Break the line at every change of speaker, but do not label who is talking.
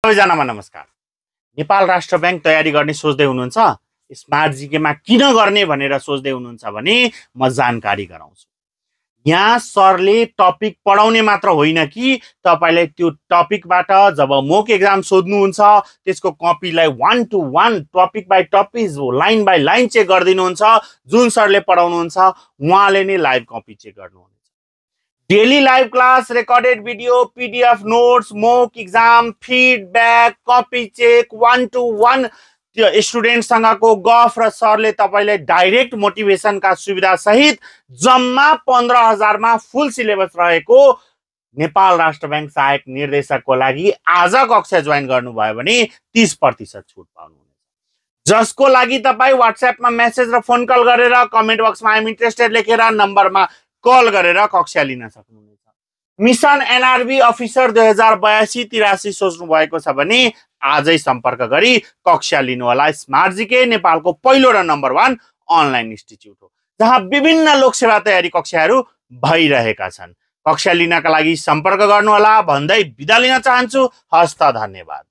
सबैजनामा नमस्कार। नेपाल राष्ट्र बैंक तयारी गर्ने सोच्दै हुनुहुन्छ, स्मार्ट जीकेमा किन गर्ने भनेर सोच्दै हुनुहुन्छ भने म जानकारी गराउँछु। यहाँ सरले टपिक पढाउने मात्र होइन कि तपाईले त्यो टपिकबाट जब मोक एक्जाम सोध्नुहुन्छ त्यसको कपीलाई 1 to 1 topic by topic line by line check गरिदिनुहुन्छ। जुन सरले पढाउनुहुन्छ उहाँले नै लाइभ कपी चेक गर्नुहुन्छ। Daily live class, recorded video, PDF notes, mock exam, feedback, copy check, 1 to 1 स्टुडेन्टसँगको गफ र सरले तपाईलाई डाइरेक्ट मोटिभेसनका सुविधा सहित जम्मा 15,000 मा फुल सिलेबस रहेको नेपाल राष्ट्र बैंक सहायक निर्देशकको लागि आज कक्षा जोइन गर्नुभयो भने 30% छुट पाउनुहुनेछ। जसको लागि तपाईँ व्हाट्सएपमा मेसेज र फोन कल गरेर कमेन्ट बक्समा आइ एम इन्ट्रेस्टेड लेखेर नम्बरमा कल गरेर कक्षा लिन सक्नुहुनेछ। मिसन एनआरबी अफिसर 2082-83 सोच्नु भएको छ भने आजै सम्पर्क गरी कक्षा लिनुहोला। स्मार्ट जीके नेपालको पहिलो र नम्बर 1 अनलाइन इन्स्टिट्युट हो जहाँ विभिन्न लोकसेवा तयारी कक्षाहरू भइरहेका छन्। कक्षा लिनका लागि सम्पर्क गर्नुहोला भन्दै बिदा लिन चाहन्छु। हस्त धन्यवाद।